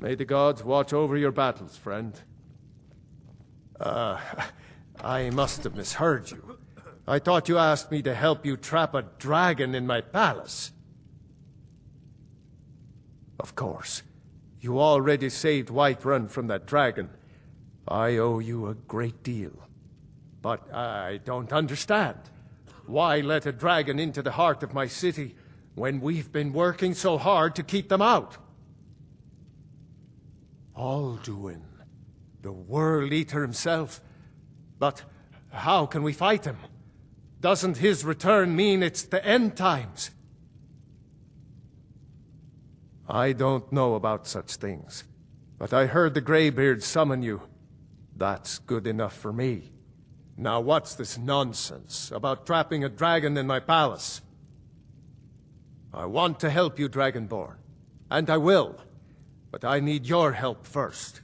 May the gods watch over your battles, friend. I must have misheard you. I thought you asked me to help you trap a dragon in my palace. Of course. You already saved Whiterun from that dragon. I owe you a great deal. But I don't understand. Why let a dragon into the heart of my city when we've been working so hard to keep them out? Alduin, the World Eater himself. But how can we fight him? Doesn't his return mean it's the end times? I don't know about such things, but I heard the Greybeard summon you. That's good enough for me. Now what's this nonsense about trapping a dragon in my palace? I want to help you, Dragonborn, and I will, but I need your help first.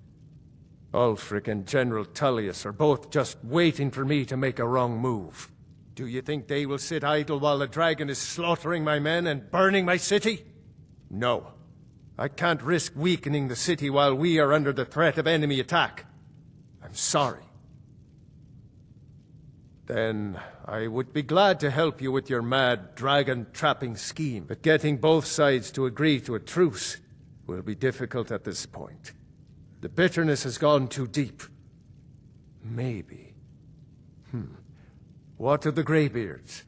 Ulfric and General Tullius are both just waiting for me to make a wrong move. Do you think they will sit idle while the dragon is slaughtering my men and burning my city? No. I can't risk weakening the city while we are under the threat of enemy attack. I'm sorry. Then I would be glad to help you with your mad dragon-trapping scheme, but getting both sides to agree to a truce will be difficult at this point. The bitterness has gone too deep. Maybe. What of the Greybeards?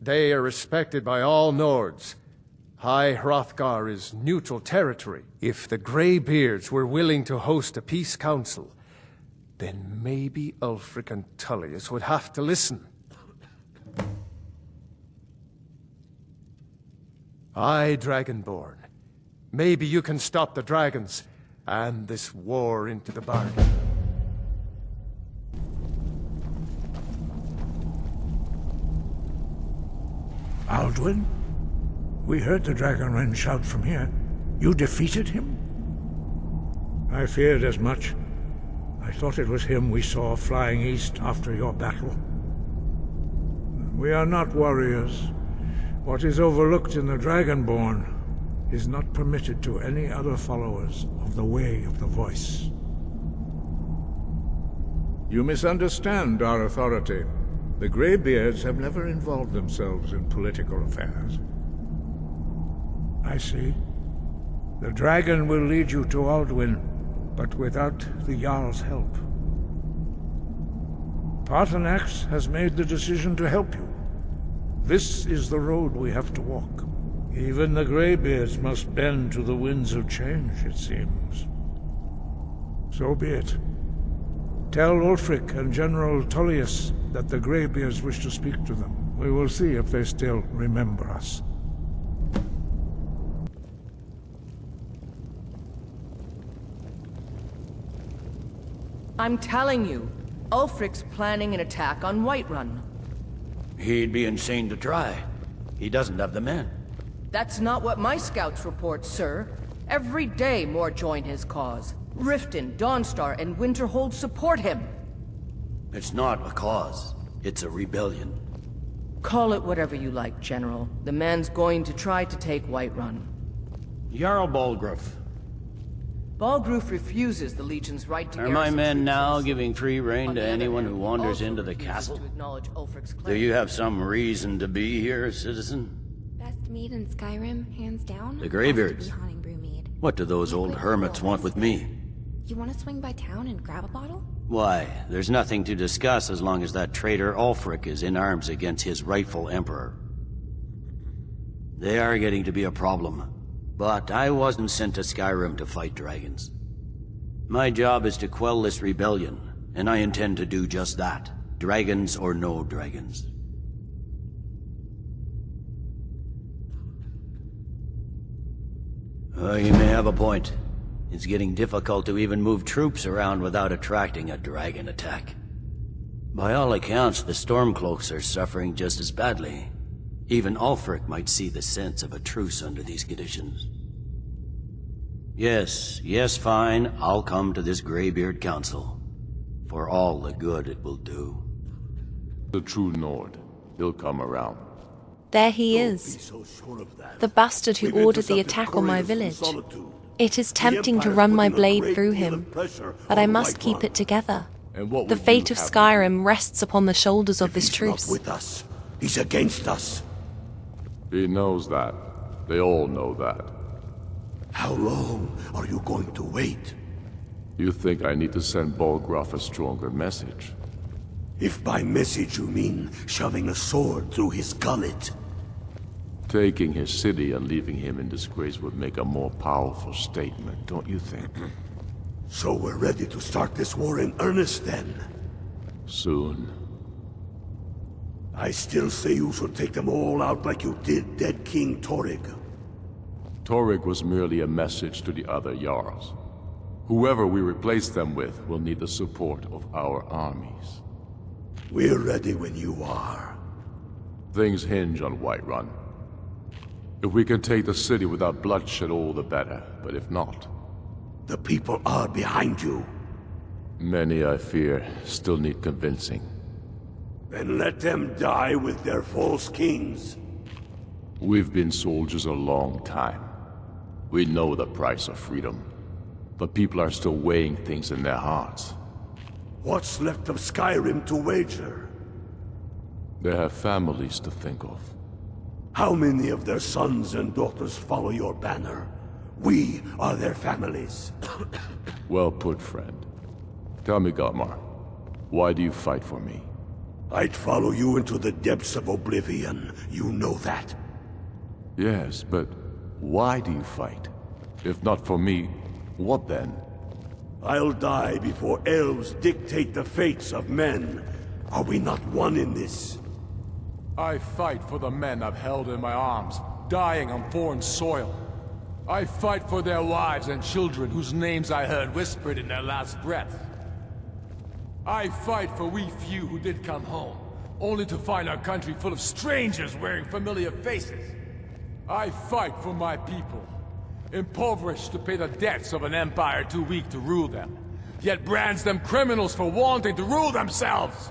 They are respected by all Nords. High Hrothgar is neutral territory. If the Greybeards were willing to host a peace council, then maybe Ulfric and Tullius would have to listen. Aye, Dragonborn. Maybe you can stop the dragons, and this war into the bargain. Alduin? We heard the Dragonren shout from here. You defeated him? I feared as much. I thought it was him we saw flying east after your battle. We are not warriors. What is overlooked in the Dragonborn is not permitted to any other followers of the Way of the Voice. You misunderstand our authority. The Greybeards have never involved themselves in political affairs. I see. The dragon will lead you to Alduin, but without the Jarl's help. Paarthurnax has made the decision to help you. This is the road we have to walk. Even the Greybeards must bend to the winds of change, it seems. So be it. Tell Ulfric and General Tullius that the Greybeards wish to speak to them. We will see if they still remember us. I'm telling you, Ulfric's planning an attack on Whiterun. He'd be insane to try. He doesn't have the men. That's not what my scouts report, sir. Every day more join his cause. Riften, Dawnstar, and Winterhold support him. It's not a cause. It's a rebellion. Call it whatever you like, General. The man's going to try to take Whiterun. Jarl Balgruuf. Balgruuf refuses the Legion's right to Are my men now giving free rein to anyone who wanders into the castle? Do you have some reason to be here, citizen? Best mead in Skyrim, hands down. The Greybeards. Has to be Haunting Brew mead. What do those old hermits want with me? You want to swing by town and grab a bottle? Why, there's nothing to discuss as long as that traitor Ulfric is in arms against his rightful emperor. They are getting to be a problem. But I wasn't sent to Skyrim to fight dragons. My job is to quell this rebellion, and I intend to do just that. Dragons or no dragons. You may have a point. It's getting difficult to even move troops around without attracting a dragon attack. By all accounts, the Stormcloaks are suffering just as badly. Even Ulfric might see the sense of a truce under these conditions. Yes, fine. I'll come to this Greybeard Council. For all the good it will do. The true Nord. He'll come around. There he is. The bastard who ordered the attack on my village. It is tempting to run my blade through him, but I must keep it together. And what The would fate you of have Skyrim rests upon the shoulders of this He's truce. not with us. He's against us. He knows that. They all know that. How long are you going to wait? You think I need to send Bolgraf a stronger message? If by message you mean shoving a sword through his gullet. Taking his city and leaving him in disgrace would make a more powerful statement, don't you think? So we're ready to start this war in earnest then? Soon. I still say you should take them all out like you did dead King Torrig. Torrig was merely a message to the other Jarls. Whoever we replace them with will need the support of our armies. We're ready when you are. Things hinge on Whiterun. If we can take the city without bloodshed, all the better. But if not... The people are behind you. Many, I fear, still need convincing. Then let them die with their false kings. We've been soldiers a long time. We know the price of freedom. But people are still weighing things in their hearts. What's left of Skyrim to wager? They have families to think of. How many of their sons and daughters follow your banner? We are their families. Well put, friend. Tell me, Galmar, why do you fight for me? I'd follow you into the depths of oblivion. You know that. Yes, but why do you fight? If not for me, what then? I'll die before elves dictate the fates of men. Are we not one in this? I fight for the men I've held in my arms, dying on foreign soil. I fight for their wives and children whose names I heard whispered in their last breath. I fight for we few who did come home, only to find our country full of strangers wearing familiar faces. I fight for my people, impoverished to pay the debts of an empire too weak to rule them, yet brands them criminals for wanting to rule themselves.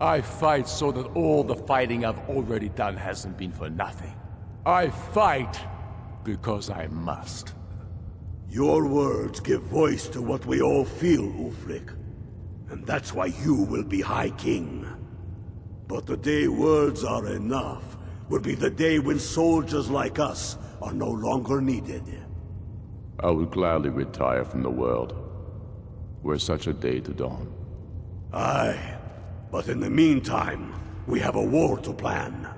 I fight so that all the fighting I've already done hasn't been for nothing. I fight because I must. Your words give voice to what we all feel, Ulfric. And that's why you will be High King. But the day words are enough will be the day when soldiers like us are no longer needed. I would gladly retire from the world, were such a day to dawn. Aye, but in the meantime, we have a war to plan.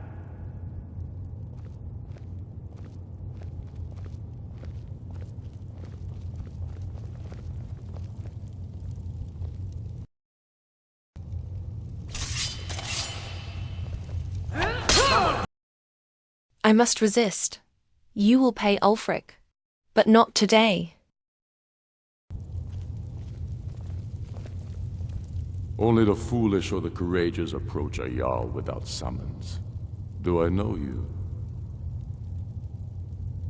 I must resist. You will pay Ulfric, but not today. Only the foolish or the courageous approach a Jarl without summons. Do I know you?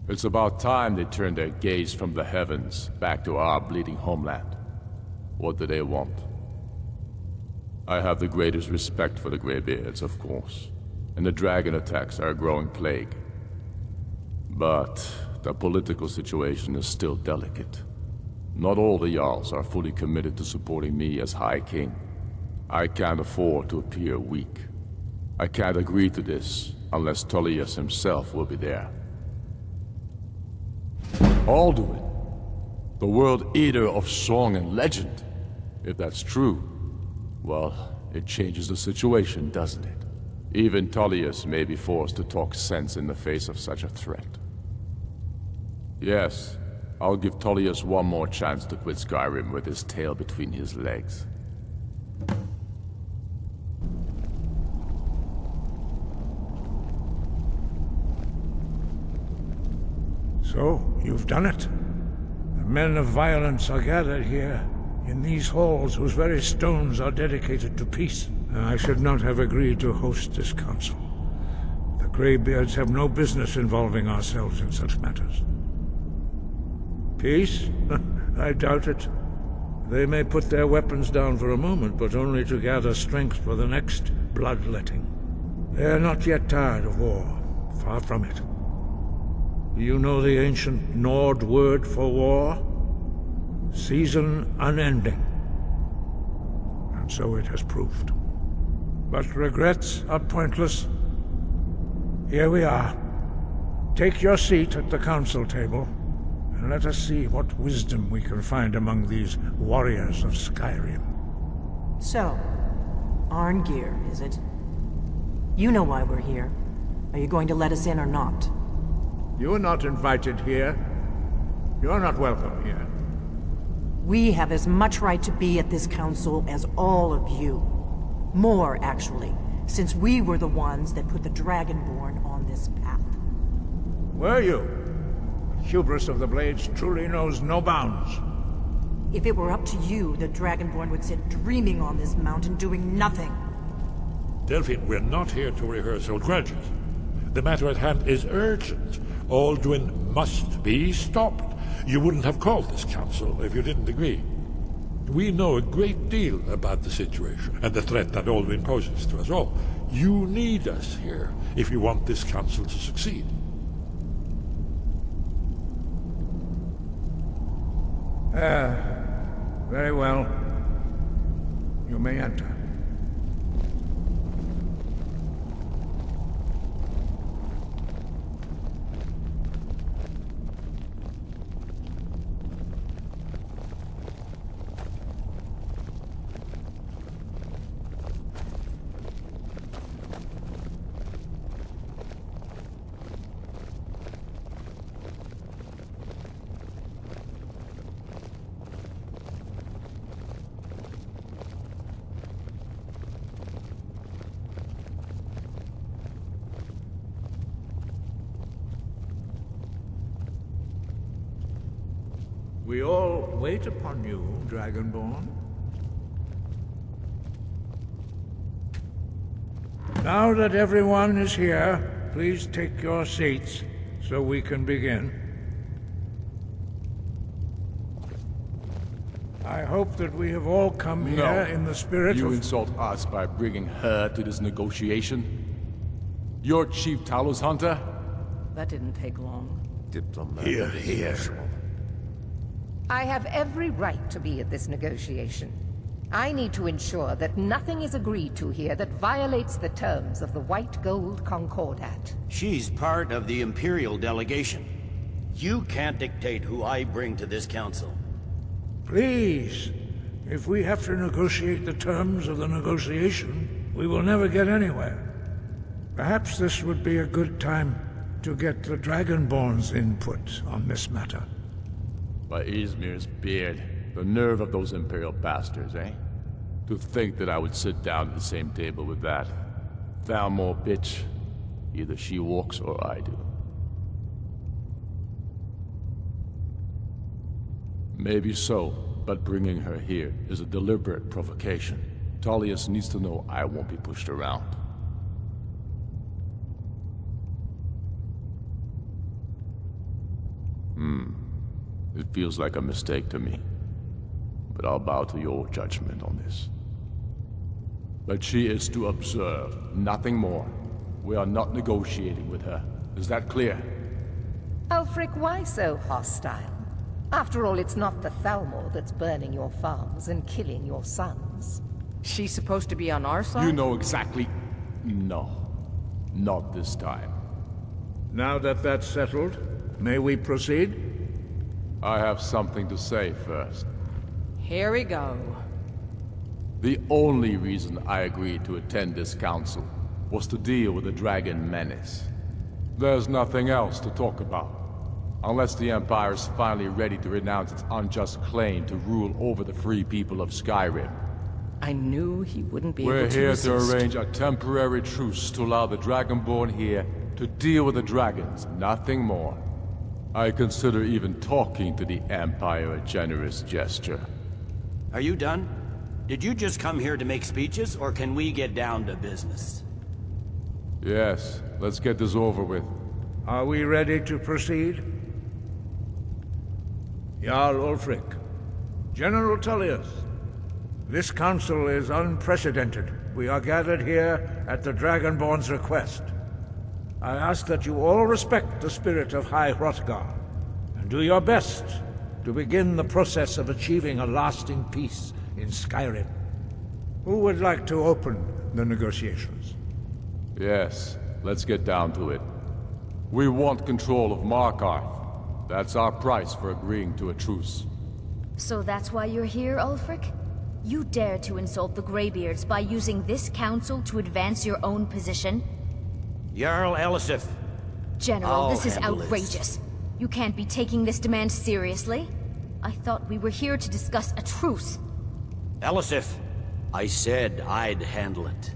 It's about time they turned their gaze from the heavens back to our bleeding homeland. What do they want? I have the greatest respect for the Greybeards, of course, and the dragon attacks are a growing plague. But the political situation is still delicate. Not all the Jarls are fully committed to supporting me as High King. I can't afford to appear weak. I can't agree to this unless Tullius himself will be there. Alduin, the World Eater of song and legend. If that's true, well, it changes the situation, doesn't it? Even Tullius may be forced to talk sense in the face of such a threat. Yes, I'll give Tullius one more chance to quit Skyrim with his tail between his legs. So, you've done it. The men of violence are gathered here, in these halls whose very stones are dedicated to peace. I should not have agreed to host this council. The Greybeards have no business involving ourselves in such matters. Peace? I doubt it. They may put their weapons down for a moment, but only to gather strength for the next bloodletting. They are not yet tired of war. Far from it. You know the ancient Nord word for war? Season unending. And so it has proved. But regrets are pointless. Here we are. Take your seat at the council table, and let us see what wisdom we can find among these warriors of Skyrim. So, Arngeir, is it? You know why we're here. Are you going to let us in or not? You're not invited here. You're not welcome here. We have as much right to be at this council as all of you. More, actually, since we were the ones that put the Dragonborn on this path. Were you? The hubris of the Blades truly knows no bounds. If it were up to you, the Dragonborn would sit dreaming on this mountain doing nothing. Delphine, we're not here to rehearse old grudges. The matter at hand is urgent. Alduin must be stopped. You wouldn't have called this council if you didn't agree. We know a great deal about the situation and the threat that Alduin poses to us all. You need us here if you want this council to succeed. Very well. You may enter. We all wait upon you, Dragonborn. Now that everyone is here, please take your seats so we can begin. I hope that we have all come here in the spirit You of... insult us by bringing her to this negotiation? You're Chief Talos Hunter? That didn't take long. Diplomatic. Here. I have every right to be at this negotiation. I need to ensure that nothing is agreed to here that violates the terms of the White Gold Concordat. She's part of the Imperial delegation. You can't dictate who I bring to this council. Please, if we have to negotiate the terms of the negotiation, we will never get anywhere. Perhaps this would be a good time to get the Dragonborn's input on this matter. By Izmir's beard, the nerve of those Imperial bastards, eh? To think that I would sit down at the same table with that. Thalmor bitch. Either she walks or I do. Maybe so, but bringing her here is a deliberate provocation. Tullius needs to know I won't be pushed around. It feels like a mistake to me, but I'll bow to your judgment on this. But she is to observe, nothing more. We are not negotiating with her. Is that clear? Ulfric, why so hostile? After all, it's not the Thalmor that's burning your farms and killing your sons. She's supposed to be on our side? You know exactly... No. Not this time. Now that that's settled, may we proceed? I have something to say first. Here we go. The only reason I agreed to attend this council was to deal with the dragon menace. There's nothing else to talk about. Unless the Empire is finally ready to renounce its unjust claim to rule over the free people of Skyrim. I knew he wouldn't be able to We're here resist. to arrange a temporary truce to allow the Dragonborn here to deal with the dragons, nothing more. I consider even talking to the Empire a generous gesture. Are you done? Did you just come here to make speeches, or can we get down to business? Yes, let's get this over with. Are we ready to proceed? Jarl Ulfric, General Tullius, this council is unprecedented. We are gathered here at the Dragonborn's request. I ask that you all respect the spirit of High Hrothgar, and do your best to begin the process of achieving a lasting peace in Skyrim. Who would like to open the negotiations? Yes, let's get down to it. We want control of Markarth. That's our price for agreeing to a truce. So that's why you're here, Ulfric? You dare to insult the Greybeards by using this council to advance your own position? Jarl Elisif. General, this is outrageous. You can't be taking this demand seriously. I thought we were here to discuss a truce. Elisif, I said I'd handle it.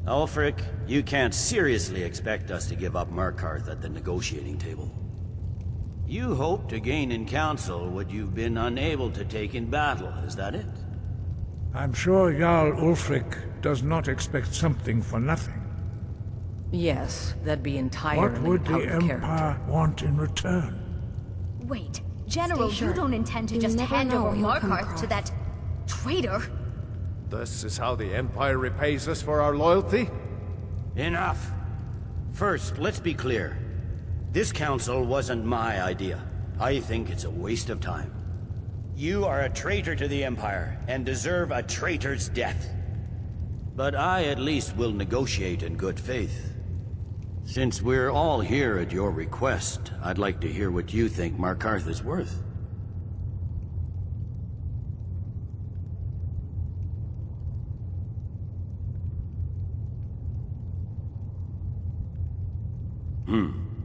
Ulfric, you can't seriously expect us to give up Markarth at the negotiating table. You hope to gain in council what you've been unable to take in battle, is that it? I'm sure Jarl Ulfric does not expect something for nothing. Yes, that'd be entirely What would out the of Empire character. want in return? Wait, General, Stay sure. you don't intend to You just never hand know over what you'll come Markarth across. to that traitor? This is how the Empire repays us for our loyalty? Enough. First, let's be clear. This council wasn't my idea. I think it's a waste of time. You are a traitor to the Empire, and deserve a traitor's death. But I at least will negotiate in good faith. Since we're all here at your request, I'd like to hear what you think Markarth is worth.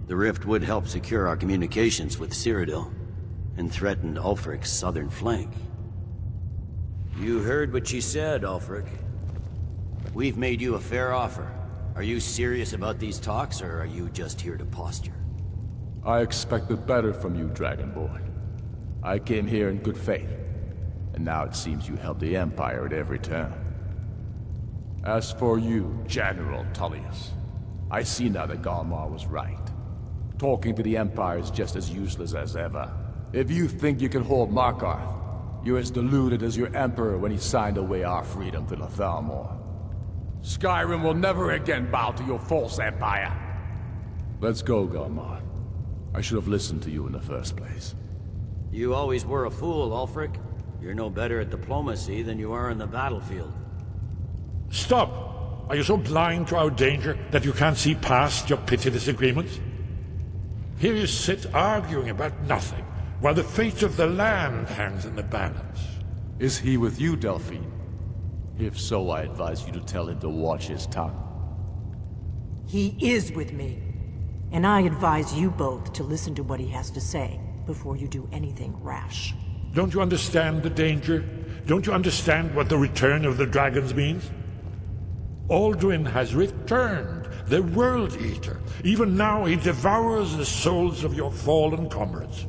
The rift would help secure our communications with Cyrodiil, and threatened Ulfric's southern flank. You heard what she said, Ulfric. We've made you a fair offer. Are you serious about these talks, or are you just here to posture? I expected better from you, Dragonborn. I came here in good faith, and now it seems you help the Empire at every turn. As for you, General Tullius, I see now that Galmar was right. Talking to the Empire is just as useless as ever. If you think you can hold Markarth, you're as deluded as your Emperor when he signed away our freedom to the Thalmor. Skyrim will never again bow to your false empire. Let's go, Galmar. I should have listened to you in the first place. You always were a fool, Ulfric. You're no better at diplomacy than you are in the battlefield. Stop! Are you so blind to our danger that you can't see past your petty disagreements? Here you sit arguing about nothing, while the fate of the land hangs in the balance. Is he with you, Delphine? If so, I advise you to tell him to watch his tongue. He is with me. And I advise you both to listen to what he has to say before you do anything rash. Don't you understand the danger? Don't you understand what the return of the dragons means? Alduin has returned, the World Eater. Even now he devours the souls of your fallen comrades.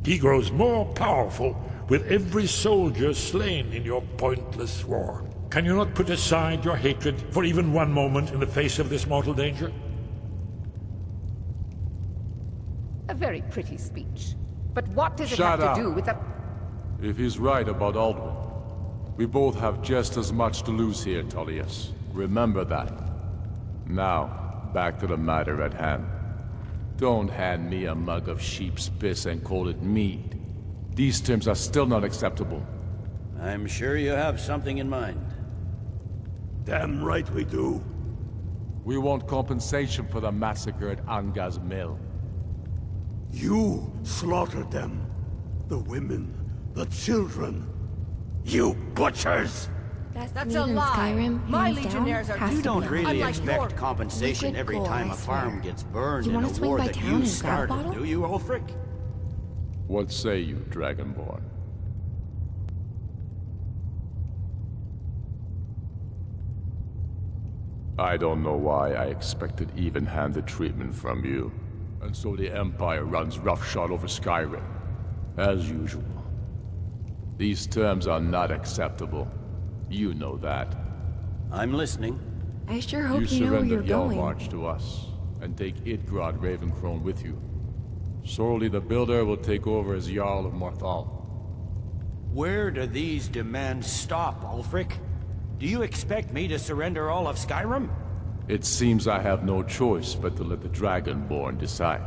He grows more powerful with every soldier slain in your pointless war. Can you not put aside your hatred for even one moment in the face of this mortal danger? A very pretty speech. But what does it Shut have up. to do with the... If he's right about Alduin, we both have just as much to lose here, Tullius. Remember that. Now, back to the matter at hand. Don't hand me a mug of sheep's piss and call it mead. These terms are still not acceptable. I'm sure you have something in mind. Damn right we do. We want compensation for the massacre at Anga's mill. You slaughtered them. The women, the children. You butchers! That's a lie. Skyrim, My hands down, legionnaires are- has You to don't be. really Unlike expect your compensation liquid every gold, time I a farm swear. gets burned You in wanna a swing war by that town you and grab a started, bottle? do you, Ulfric? What say you, Dragonborn? I don't know why I expected even-handed treatment from you. And so the Empire runs roughshod over Skyrim. As usual. These terms are not acceptable. You know that. I'm listening. I sure hope You you know where surrender you're going. Yalmarch to us, and take Idgrod Ravencrone with you. Sorely the Builder will take over as Jarl of Morthal. Where do these demands stop, Ulfric? Do you expect me to surrender all of Skyrim? It seems I have no choice but to let the Dragonborn decide,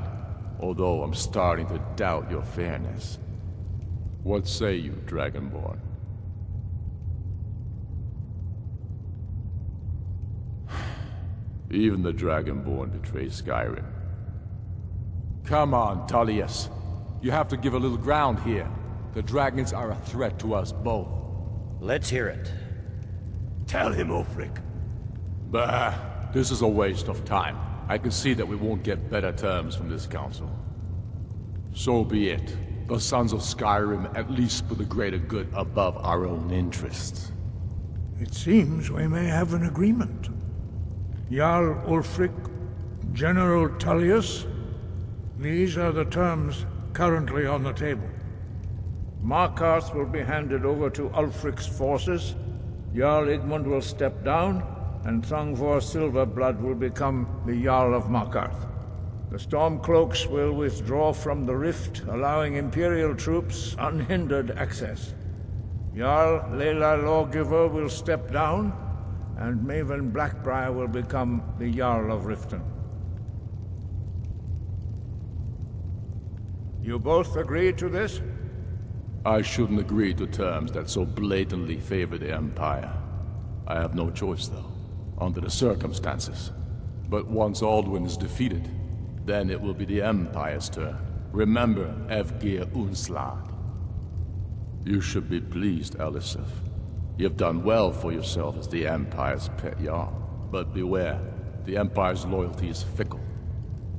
although I'm starting to doubt your fairness. What say you, Dragonborn? Even the Dragonborn betray Skyrim. Come on, Tullius. You have to give a little ground here. The dragons are a threat to us both. Let's hear it. Tell him, Ulfric. Bah, this is a waste of time. I can see that we won't get better terms from this council. So be it. The Sons of Skyrim at least put the greater good above our own interests. It seems we may have an agreement. Jarl Ulfric, General Tullius, these are the terms currently on the table. Markarth will be handed over to Ulfric's forces, Jarl Igmund will step down, and Thungvor Silverblood will become the Jarl of Markarth. The Stormcloaks will withdraw from the rift, allowing Imperial troops unhindered access. Jarl Leila Lawgiver will step down, and Maven Blackbriar will become the Jarl of Riften. You both agree to this? I shouldn't agree to terms that so blatantly favor the Empire. I have no choice, though, under the circumstances. But once Alduin is defeated, then it will be the Empire's turn. Remember Evgir Unslad. You should be pleased, Elisif. You've done well for yourself as the Empire's pet Jarl. But beware, the Empire's loyalty is fickle.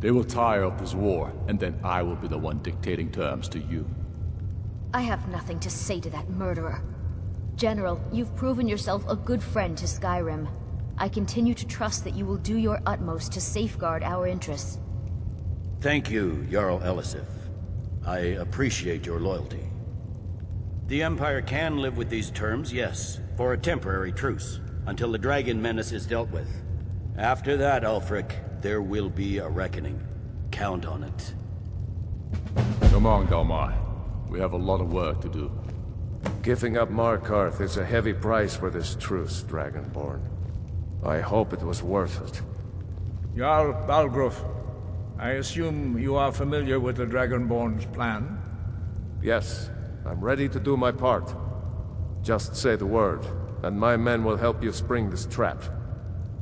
They will tire of this war, and then I will be the one dictating terms to you. I have nothing to say to that murderer. General, you've proven yourself a good friend to Skyrim. I continue to trust that you will do your utmost to safeguard our interests. Thank you, Jarl Elisif. I appreciate your loyalty. The Empire can live with these terms, yes, for a temporary truce, until the dragon menace is dealt with. After that, Ulfric, there will be a reckoning. Count on it. Come on, Galmar. We have a lot of work to do. Giving up Markarth is a heavy price for this truce, Dragonborn. I hope it was worth it. Jarl Balgruf, I assume you are familiar with the Dragonborn's plan? Yes, I'm ready to do my part. Just say the word, and my men will help you spring this trap.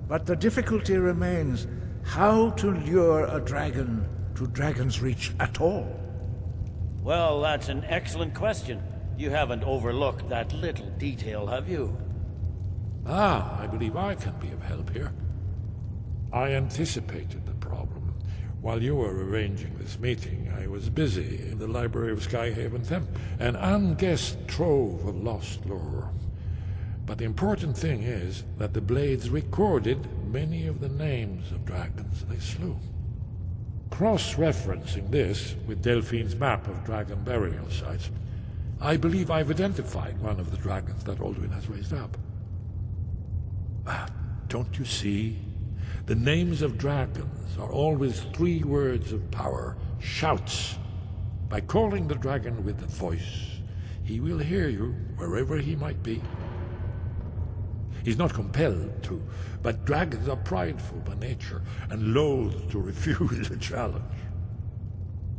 But the difficulty remains how to lure a dragon to Dragon's Reach at all. Well, that's an excellent question. You haven't overlooked that little detail, have you? Ah, I believe I can be of help here. I anticipated the problem. While you were arranging this meeting, I was busy in the library of Skyhaven Temple, an unguessed trove of lost lore. But the important thing is that the Blades recorded many of the names of dragons they slew. Cross-referencing this with Delphine's map of dragon burial sites, I believe I've identified one of the dragons that Alduin has raised up. Don't you see? The names of dragons are always 3 words of power, shouts. By calling the dragon with the voice, he will hear you wherever he might be. He's not compelled to, but dragons are prideful by nature and loath to refuse a challenge.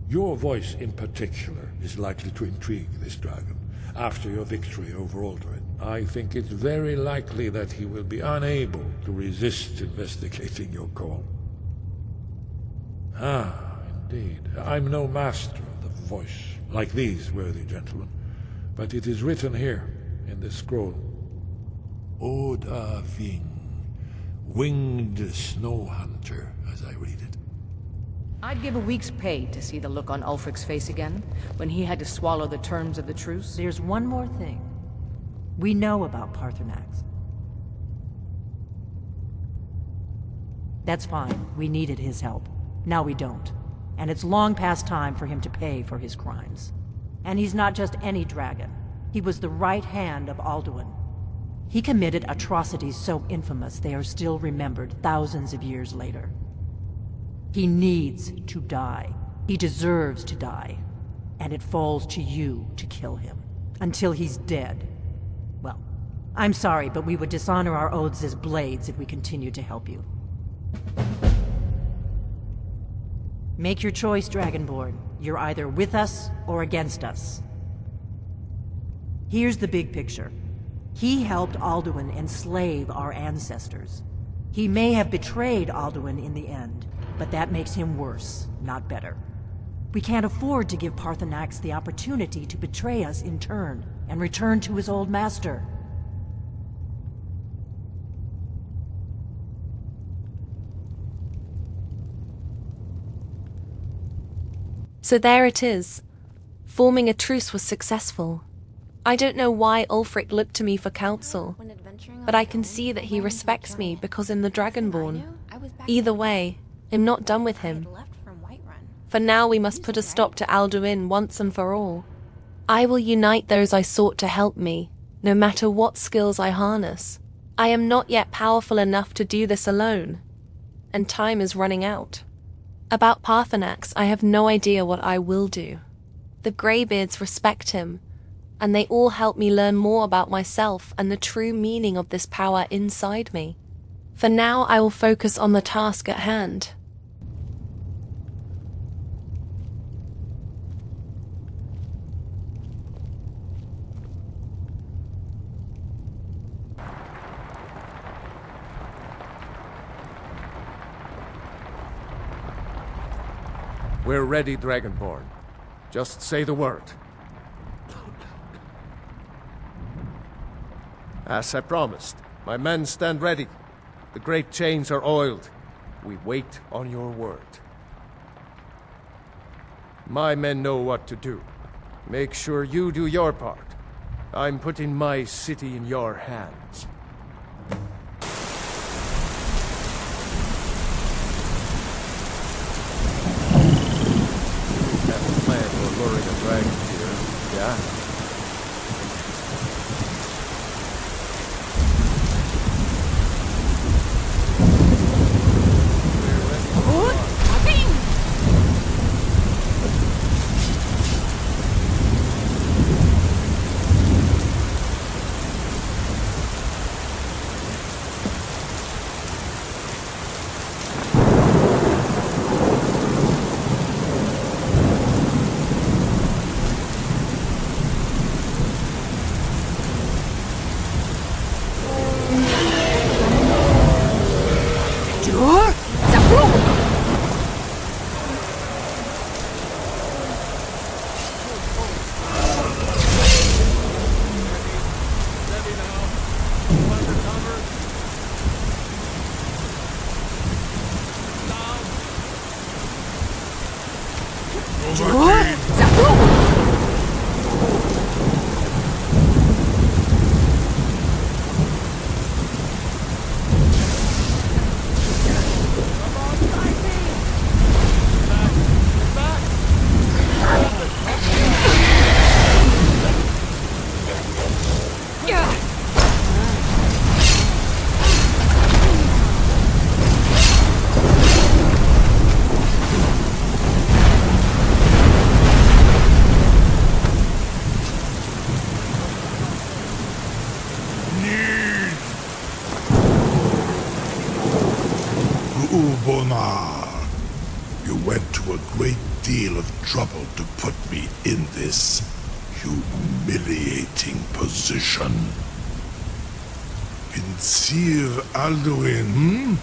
Your voice in particular is likely to intrigue this dragon after your victory over Alduin. I think it's very likely that he will be unable to resist investigating your call. Ah, indeed. I'm no master of the voice, like these worthy gentlemen, but it is written here in this scroll. Oda Ving, winged snow hunter, as I read it. I'd give a week's pay to see the look on Ulfric's face again, when he had to swallow the terms of the truce. There's one more thing. We know about Paarthurnax. That's fine. We needed his help. Now we don't. And it's long past time for him to pay for his crimes. And he's not just any dragon. He was the right hand of Alduin. He committed atrocities so infamous they are still remembered thousands of years later. He needs to die. He deserves to die. And it falls to you to kill him. Until he's dead. Well, I'm sorry, but we would dishonor our oaths as Blades if we continued to help you. Make your choice, Dragonborn. You're either with us or against us. Here's the big picture. He helped Alduin enslave our ancestors. He may have betrayed Alduin in the end, but that makes him worse, not better. We can't afford to give Paarthurnax the opportunity to betray us in turn, and return to his old master. So there it is. Forming a truce was successful. I don't know why Ulfric looked to me for counsel, but I can see that he respects me because I'm the Dragonborn. Either way, I'm not done with him. For now we must put a stop to Alduin once and for all. I will unite those I sought to help me, no matter what skills I harness. I am not yet powerful enough to do this alone, and time is running out. About Paarthurnax, I have no idea what I will do. The Greybeards respect him, and they all help me learn more about myself and the true meaning of this power inside me. For now, I will focus on the task at hand. We're ready, Dragonborn. Just say the word. As I promised, my men stand ready. The great chains are oiled. We wait on your word. My men know what to do. Make sure you do your part. I'm putting my city in your hands. Luring a dragon here, yeah? You went to a great deal of trouble to put me in this humiliating position. Vincir Alduin,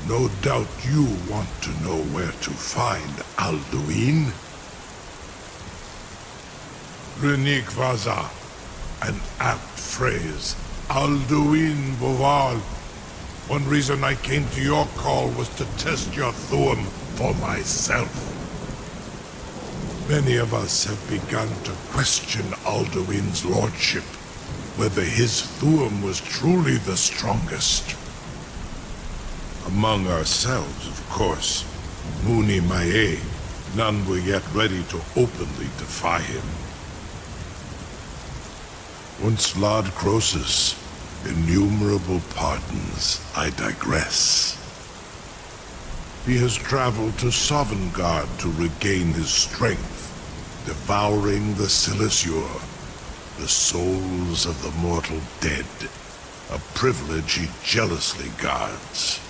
No doubt you want to know where to find Alduin. Runik Vaza, an apt phrase. Alduin Boval. One reason I came to your call was to test your Thuum for myself. Many of us have begun to question Alduin's lordship, whether his Thuum was truly the strongest. Among ourselves, of course, Muni Mae, none were yet ready to openly defy him. Once Lord Croesus, innumerable pardons, I digress. He has traveled to Sovngarde to regain his strength, devouring the Silesure, the souls of the mortal dead, a privilege he jealously guards.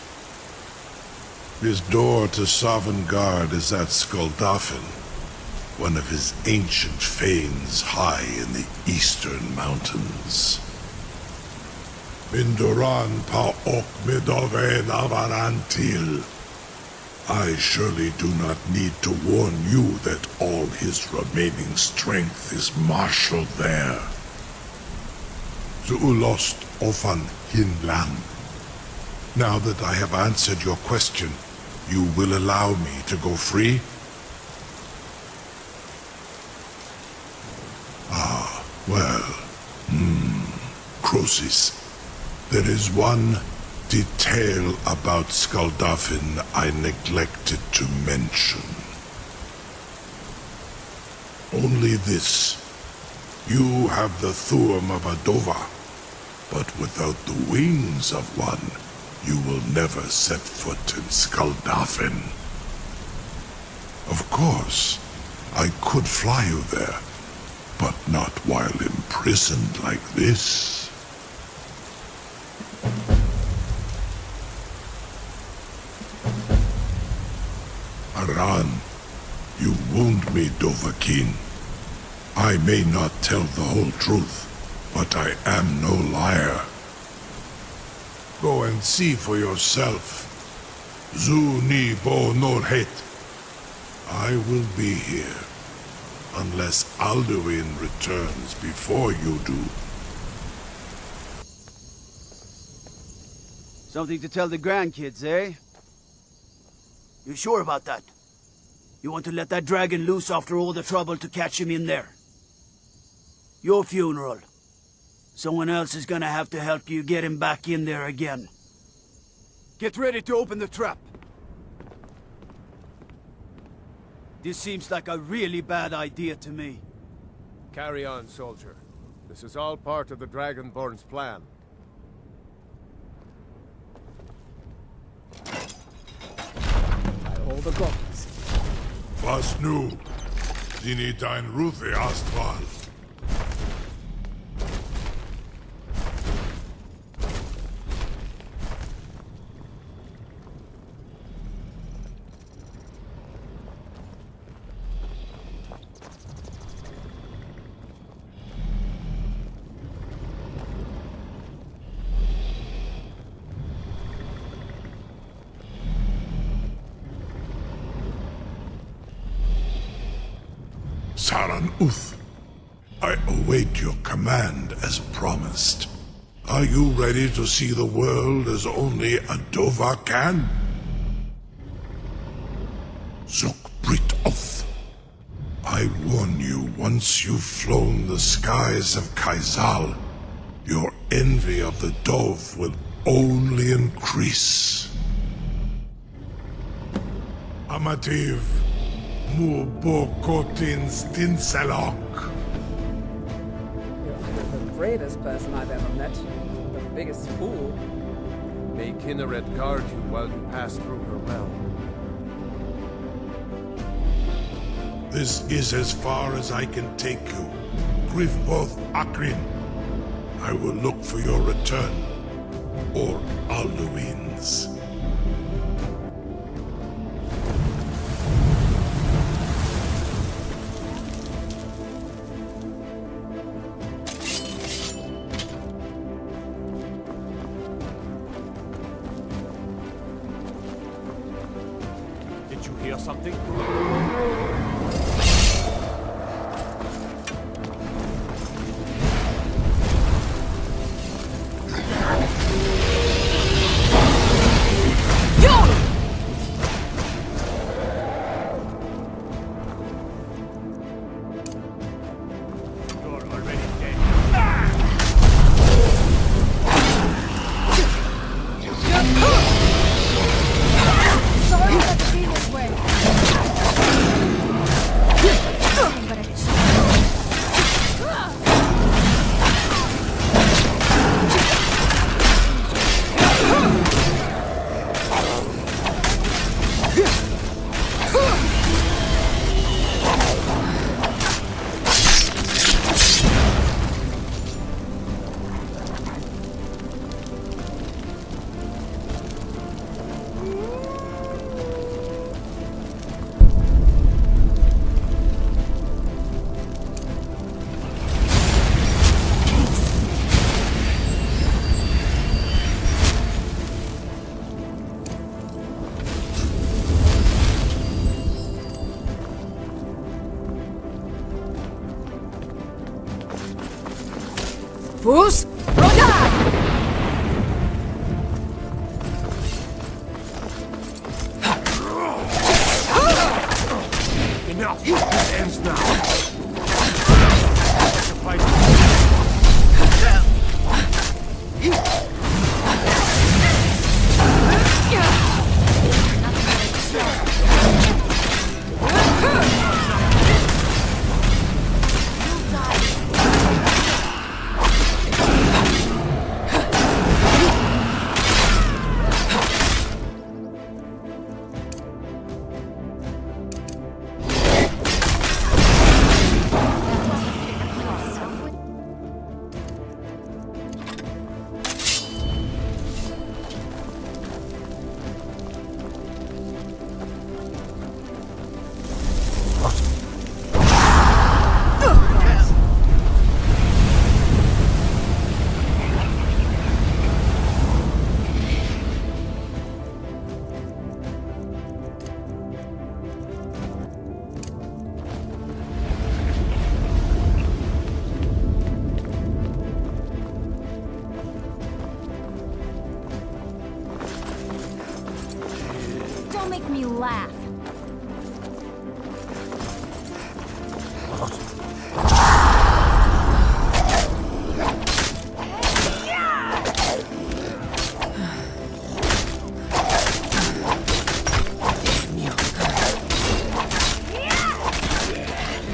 His door to Sovngarde is at Skuldafn, one of his ancient fanes high in the eastern mountains. Mindoran pa ok midove navarantil. I surely do not need to warn you that all his remaining strength is marshaled there. Zuulost ofan hinland. Now that I have answered your question, you will allow me to go free? Ah, well, Croesus, there is one detail about Skuldafn I neglected to mention. Only this. You have the thurm of a dova, but without the wings of one, you will never set foot in Skuldafn. Of course, I could fly you there, but not while imprisoned like this. Aran, you wound me, Dovahkiin. I may not tell the whole truth, but I am no liar. Go and see for yourself. Zu ni bo norhet. I will be here, unless Alduin returns before you do. Something to tell the grandkids, eh? You sure about that? You want to let that dragon loose after all the trouble to catch him in there? Your funeral. Someone else is gonna have to help you get him back in there again. Get ready to open the trap. This seems like a really bad idea to me. Carry on, soldier. This is all part of the Dragonborn's plan. All the bones. Was nu? Dini dein Rufe Astval. Saran Uth, I await your command as promised. Are you ready to see the world as only a Dova can? Zuk Brit Oth, I warn you, once you've flown the skies of Kaizal, your envy of the Dove will only increase. Amativ. Mubokotin's Dinselok. You're the bravest person I've ever met. The biggest fool. May Kinneret guard you while you pass through her realm. This is as far as I can take you. Grifboth Akrin. I will look for your return. Or Alduin's. Something? Sorry to see this way. Fus, Roda! Enough! This ends now! Don't make me laugh.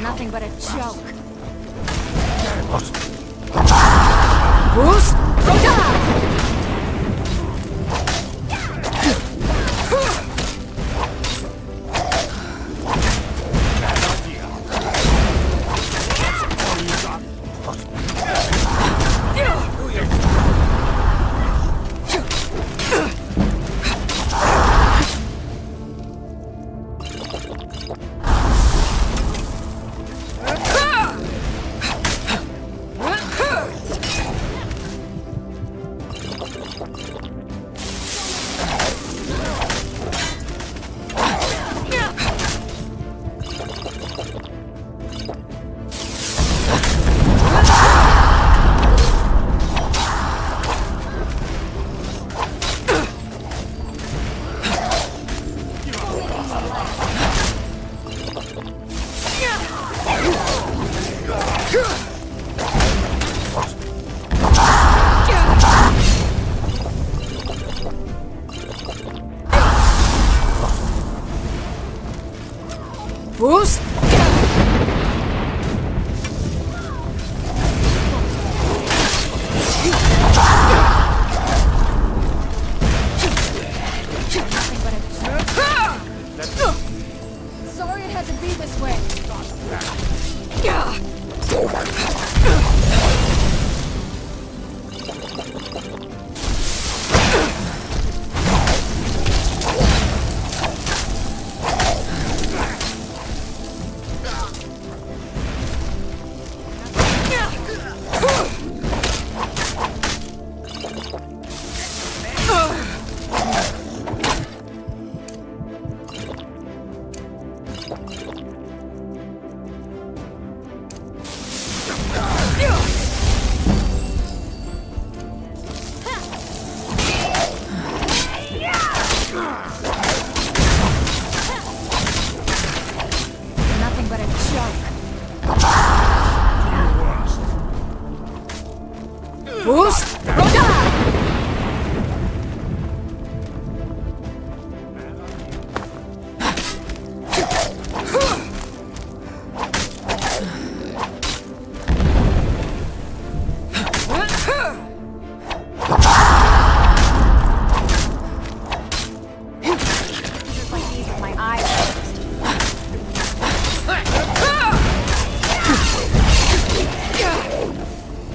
Nothing but a joke. Fus, Roda! Fus, Sorry it had to be this way. Nothing but a joke. Fus, Roda! Like these with my eyes closed.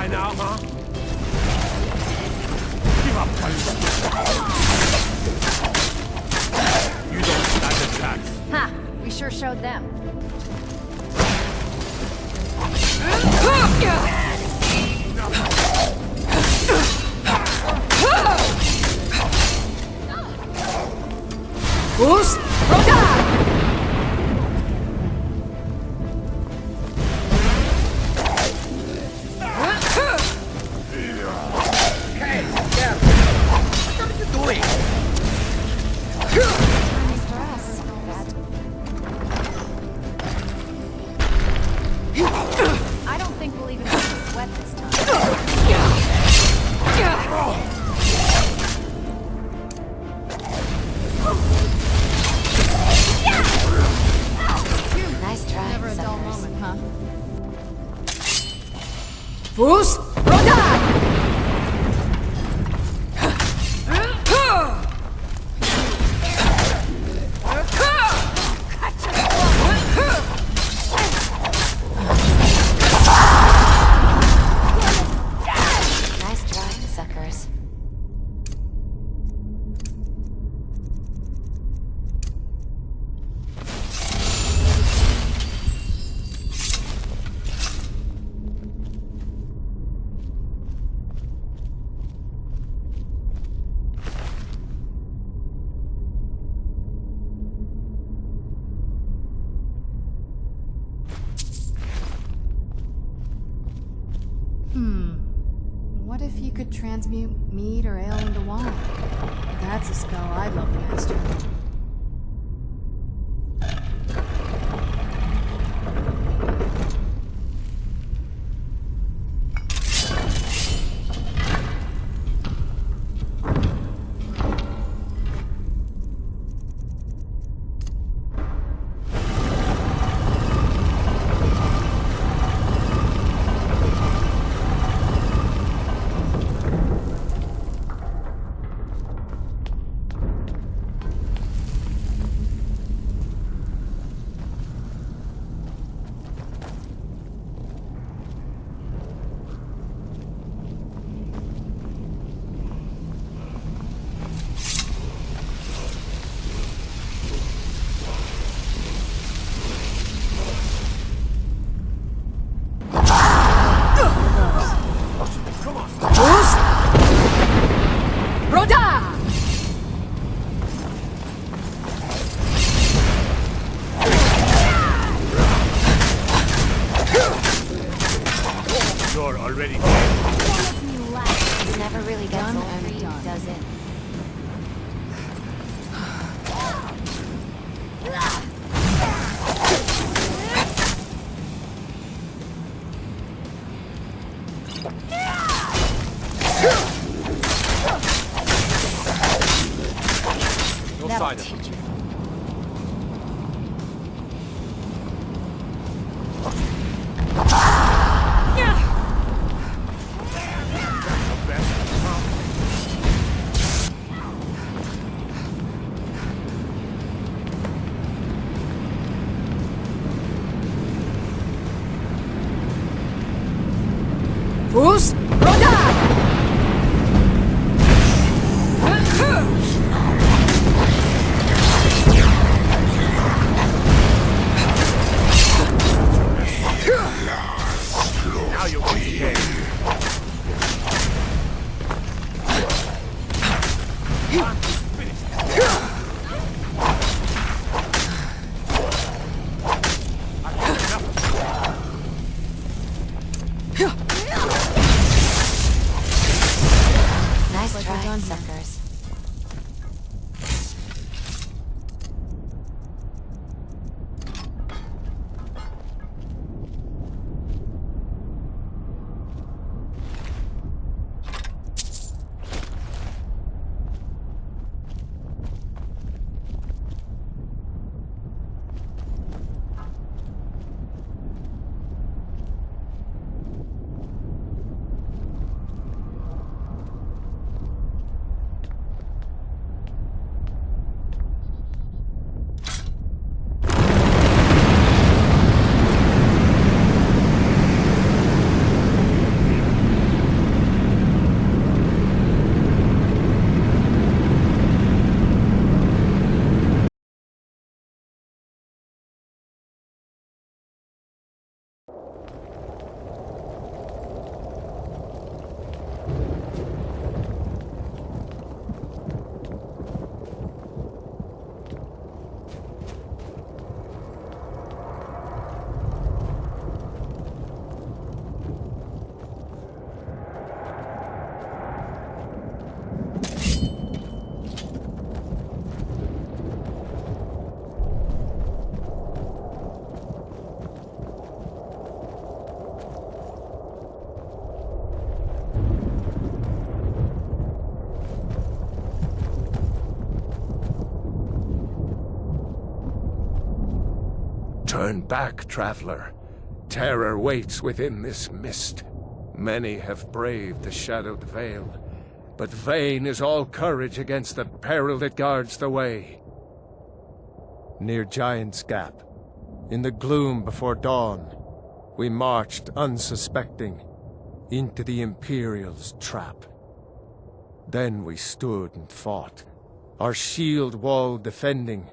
by now, huh? Give up, you don't stand a chance. Ha! We sure showed them. Who's? Roda! Hey, yeah. What are you doing? I don't think we'll even have to sweat this time. Nice try. Never a dull moment, huh? Who's? Roda! Nice try, suckers. What if you could transmute mead or ale into wine? That's a spell I'd love to master. Who's? Roda! Now you'll be dead. Nice try, suckers. Turn back, traveler. Terror waits within this mist. Many have braved the shadowed vale, but vain is all courage against the peril that guards the way. Near Giant's Gap, in the gloom before dawn, we marched unsuspecting into the Imperial's trap. Then we stood and fought, our shield wall defending,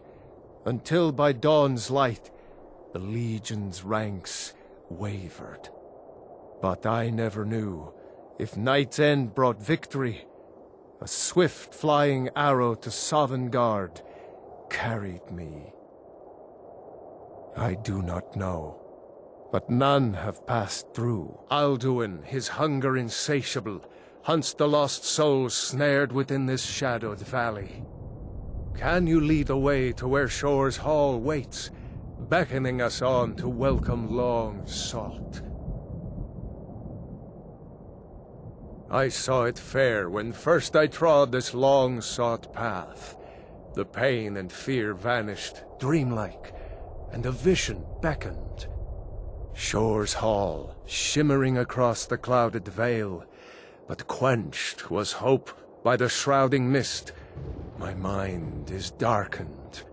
until by dawn's light the Legion's ranks wavered. But I never knew if Night's End brought victory. A swift flying arrow to Sovngarde carried me. I do not know, but none have passed through. Alduin, his hunger insatiable, hunts the lost souls snared within this shadowed valley. Can you lead the way to where Shore's Hall waits, beckoning us on to welcome long sought? I saw it fair when first I trod this long-sought path. The pain and fear vanished, dreamlike, and a vision beckoned. Shore's Hall, shimmering across the clouded vale, but quenched was hope by the shrouding mist. My mind is darkened.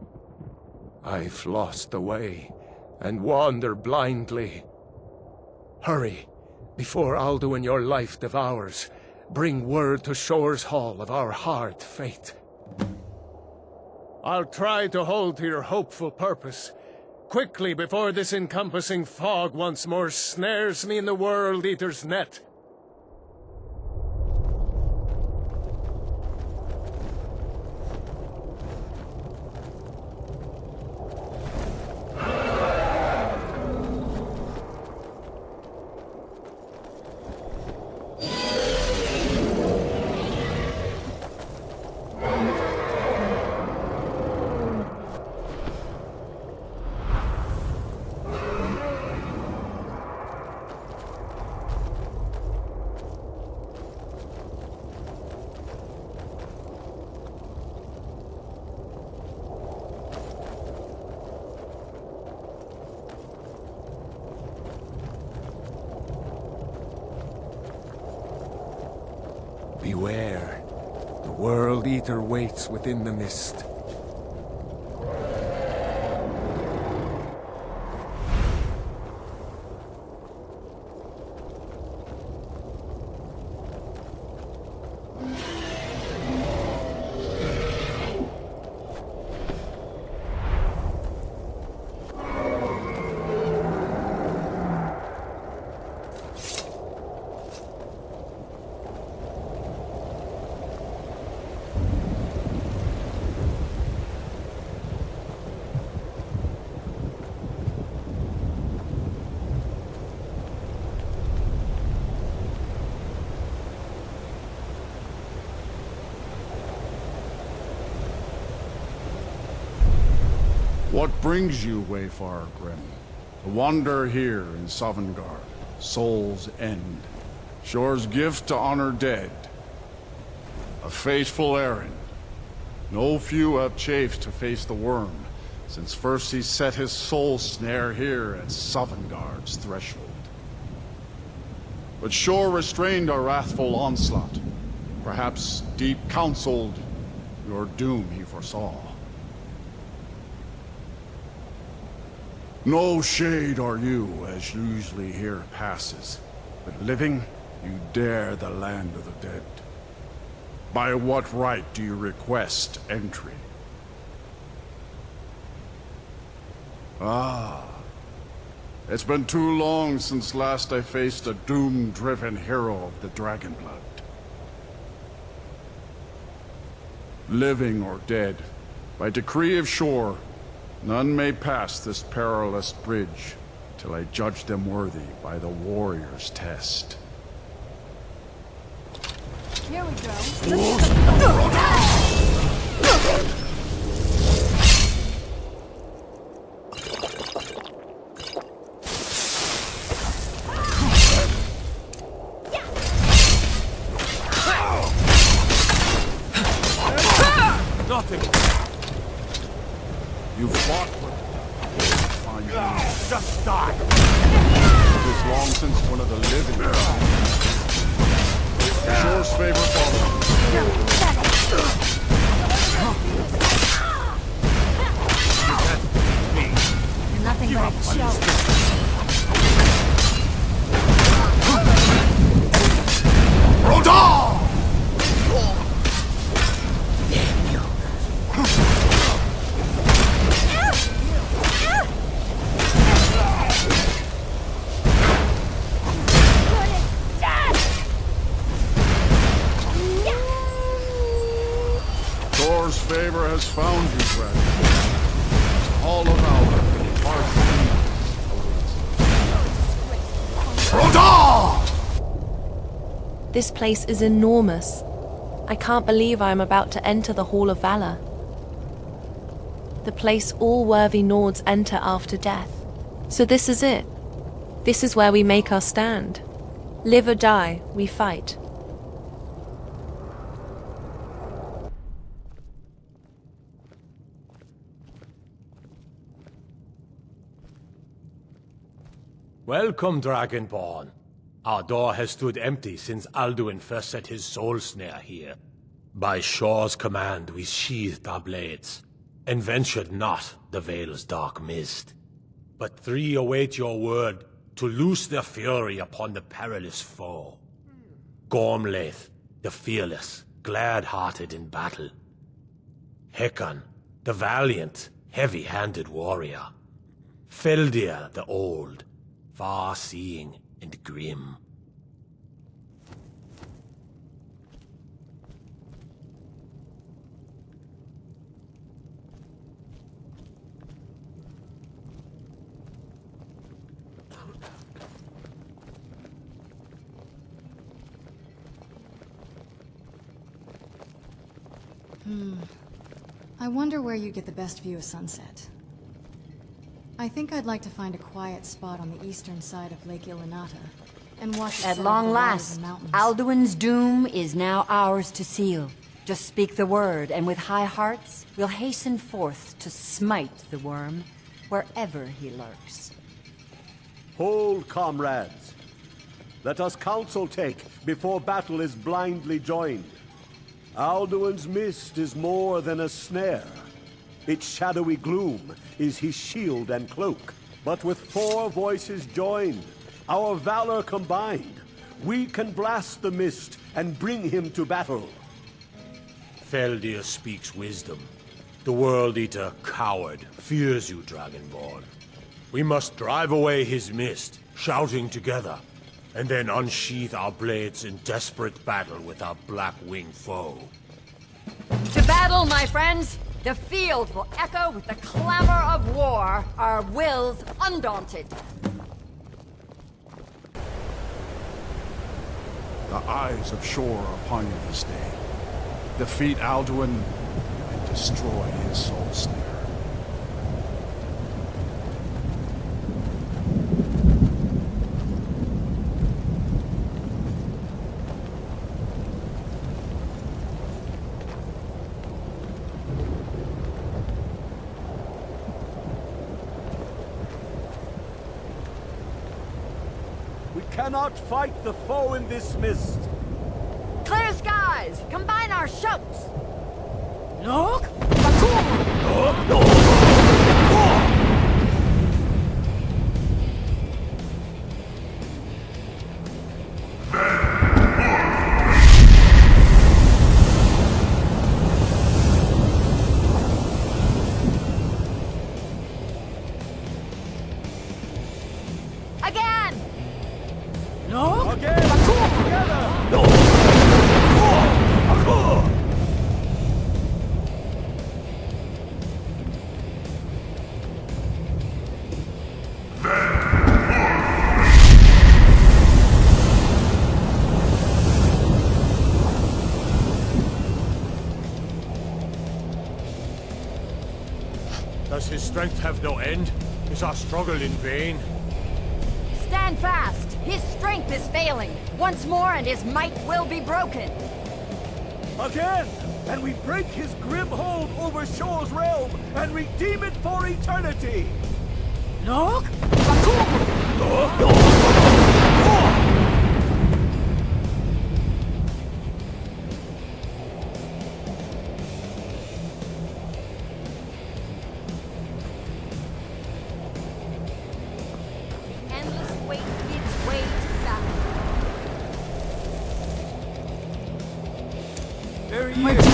I've lost the way, and wander blindly. Hurry, before Alduin your life devours. Bring word to Shore's Hall of our hard fate. I'll try to hold to your hopeful purpose, quickly before this encompassing fog once more snares me in the World Eater's net. Beware. The World Eater waits within the mist. What brings you, Wayfarer Grim? To wander here in Sovngarde, Soul's End, Shore's gift to honor dead. A fateful errand. No few have chafed to face the worm, since first he set his soul snare here at Sovngarde's threshold. But Shore restrained our wrathful onslaught. Perhaps deep counseled your doom he foresaw. No shade are you, as usually here passes, but living, you dare the land of the dead. By what right do you request entry? Ah, it's been too long since last I faced a doom-driven hero of the Dragonblood. Living or dead, by decree of Shore, none may pass this perilous bridge till I judge them worthy by the warrior's test. Here we go. Nothing. You fought with my name. Just die! It is long since one of the living. Shore's favor follows. You're nothing but a joke. Rodon! Thor's favor has found you, friend. All of our This place is enormous. I can't believe I am about to enter the Hall of Valor. The place all worthy Nords enter after death. So this is it. This is where we make our stand. Live or die, we fight. Welcome, Dragonborn. Our door has stood empty since Alduin first set his soul snare here. By Shore's command we sheathed our blades, and ventured not the Vale's dark mist. But three await your word to loose their fury upon the perilous foe. Gormlaith, the fearless, glad-hearted in battle. Hekon, the valiant, heavy-handed warrior. Feldir, the old, far-seeing and grim. I wonder where you get the best view of sunset. I think I'd like to find a quiet spot on the eastern side of Lake Ilinata and watch it At set long over the waters last, and mountains. Alduin's doom is now ours to seal. Just speak the word, and with high hearts, we'll hasten forth to smite the worm wherever he lurks. Hold, comrades. Let us counsel take before battle is blindly joined. Alduin's mist is more than a snare. Its shadowy gloom is his shield and cloak. But with 4 voices joined, our valor combined, we can blast the mist and bring him to battle. Feldir speaks wisdom. The World Eater, coward, fears you, Dragonborn. We must drive away his mist, shouting together, and then unsheath our blades in desperate battle with our black-winged foe. To battle, my friends! The field will echo with the clamor of war, our wills undaunted. The eyes of Shore are upon you this day. Defeat Alduin and destroy his soul snare. We cannot fight the foe in this mist. Clear skies! Combine our shouts! Look! Again! No! Again! Together! No! Does his strength have no end? Is our struggle in vain? Stand fast! His strength is failing! Once more and his might will be broken! Again! And we break his grim hold over Shore's realm and redeem it for eternity! Look! Endless wait gives way to battle. There he is!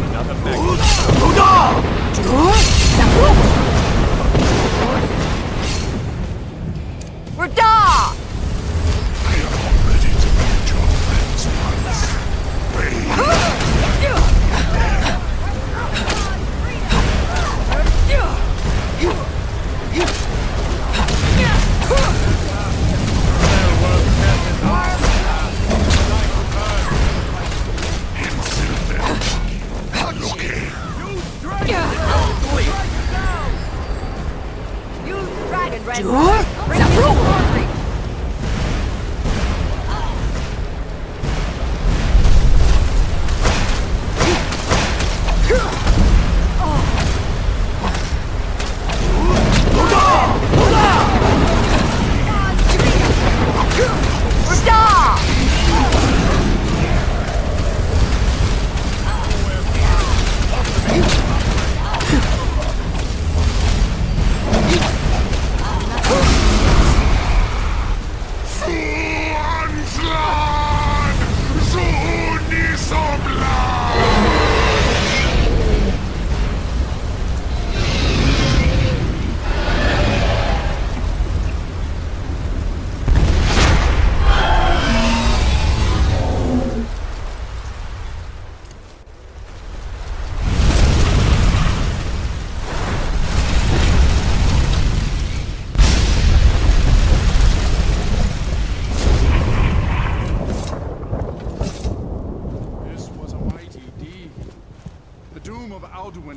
Another We're da! I am all ready to meet your friends once. Dragon Red!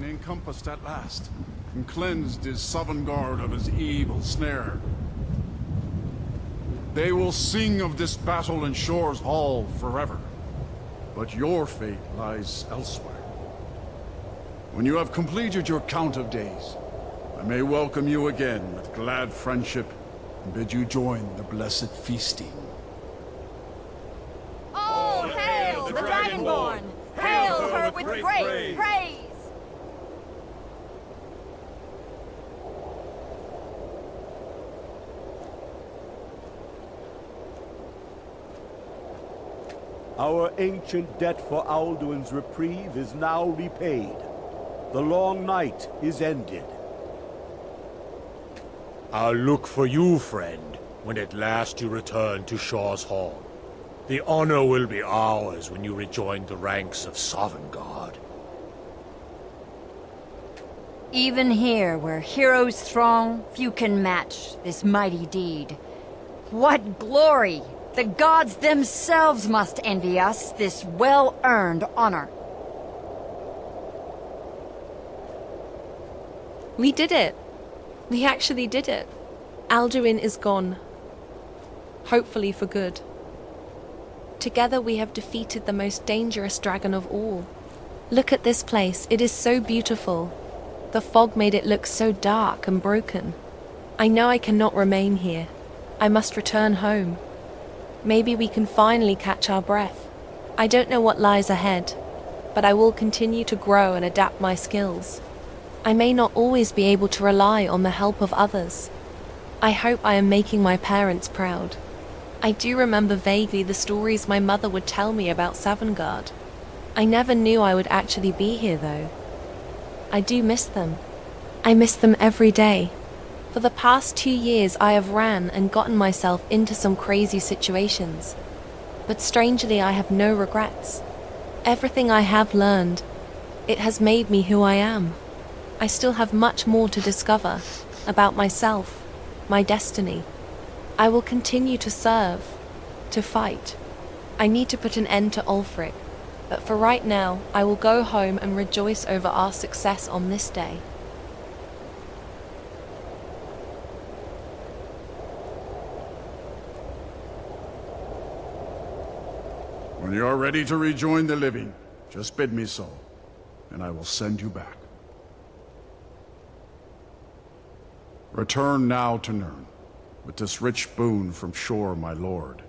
Encompassed at last, and cleansed his Sovngarde of his evil snare. They will sing of this battle in Shore's Hall forever, but your fate lies elsewhere. When you have completed your count of days, I may welcome you again with glad friendship and bid you join the blessed feasting. All hail the Dragonborn! Hail her with great praise! Our ancient debt for Alduin's reprieve is now repaid. The long night is ended. I'll look for you, friend, when at last you return to Shaw's Hall. The honor will be ours when you rejoin the ranks of Sovngarde. Even here, where heroes throng, few can match this mighty deed. What glory! The gods themselves must envy us this well-earned honor. We did it. We actually did it. Alduin is gone. Hopefully for good. Together we have defeated the most dangerous dragon of all. Look at this place. It is so beautiful. The fog made it look so dark and broken. I know I cannot remain here. I must return home. Maybe we can finally catch our breath. I don't know what lies ahead, but I will continue to grow and adapt my skills. I may not always be able to rely on the help of others. I hope I am making my parents proud. I do remember vaguely the stories my mother would tell me about Sovngarde. I never knew I would actually be here, though. I do miss them. I miss them every day. For the past 2 years, I have ran and gotten myself into some crazy situations. But strangely, I have no regrets. Everything I have learned, it has made me who I am. I still have much more to discover about myself, my destiny. I will continue to serve, to fight. I need to put an end to Ulfric, but for right now, I will go home and rejoice over our success on this day. When you are ready to rejoin the living, just bid me so, and I will send you back. Return now to Nirn, with this rich boon from Shor, my lord.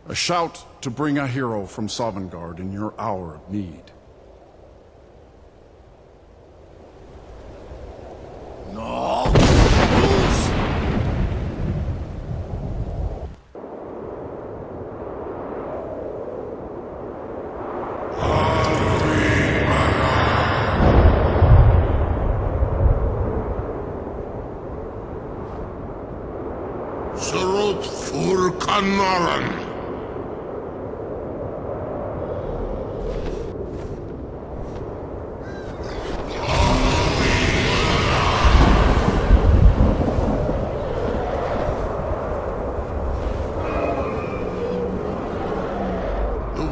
A shout to bring a hero from Sovngarde in your hour of need. No! Surut fur kanaran.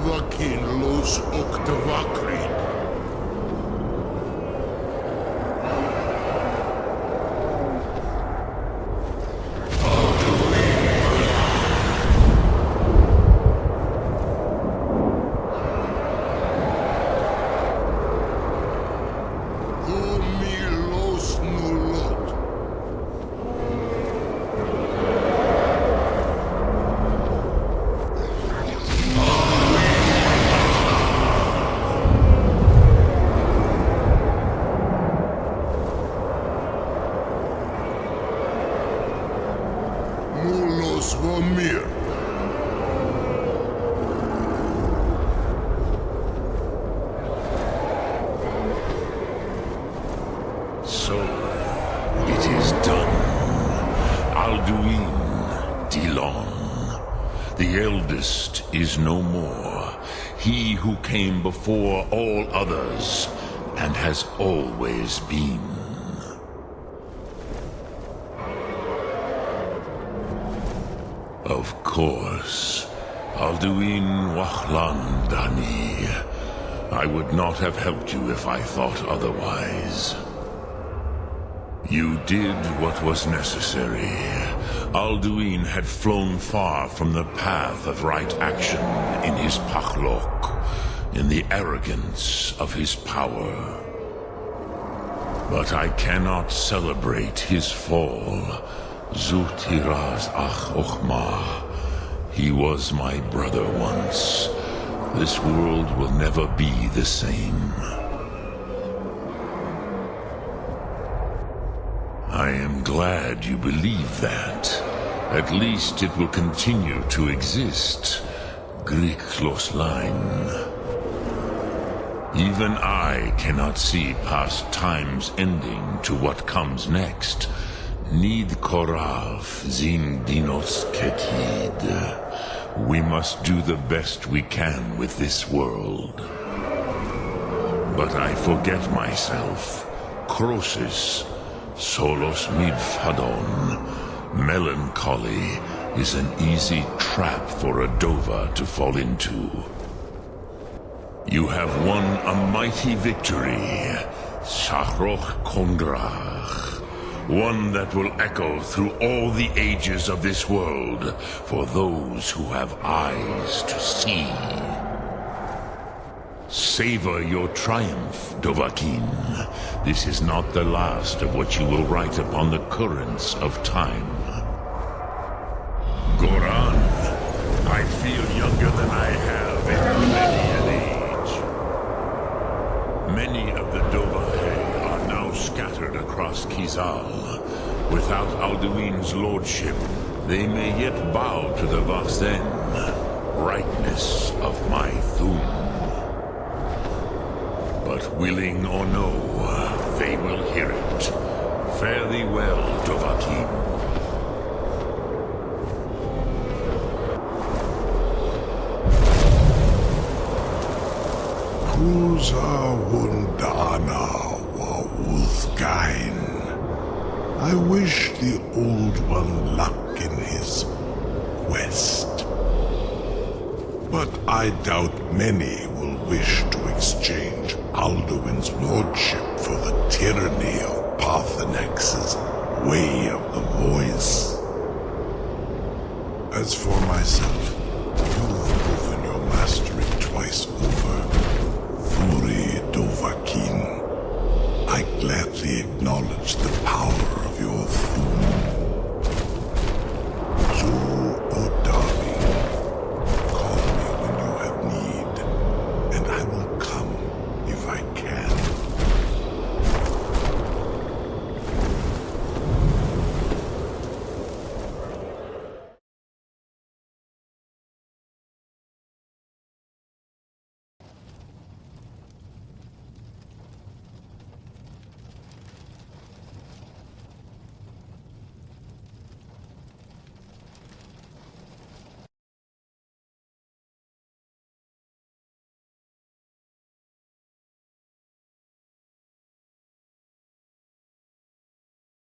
Vakin los oktavakrin. So, it is done. Alduin, Dilon. The eldest is no more. He who came before all others, and has always been. Of course. Alduin Wachlan Dani. I would not have helped you if I thought otherwise. You did what was necessary. Alduin had flown far from the path of right action in his Pachlok, in the arrogance of his power. But I cannot celebrate his fall. Zutiraz ach ochma. He was my brother once. This world will never be the same. I am glad you believe that. At least it will continue to exist. Griklos line. Even I cannot see past time's ending to what comes next. Nid korav zin dinos ketid. We must do the best we can with this world. But I forget myself. Crosis. Solos midfadon. Melancholy is an easy trap for a Dova to fall into. You have won a mighty victory, Shahroch Kongrach. One that will echo through all the ages of this world for those who have eyes to see. Savor your triumph, Dovahkiin. This is not the last of what you will write upon the currents of time. Goran, I feel younger than I have in many an age. Many of the Dovahe are now scattered across Kizal. Without Alduin's lordship, they may yet bow to the Vasen, brightness of my Thum. But willing or no, they will hear it. Fare thee well, Dovahkiin. Kuza Wundana wa Uthgain. I wish the Old One luck in his quest. But I doubt many will wish to exchange Alduin's lordship for the tyranny of Parthenex's Way of the Voice. As for myself,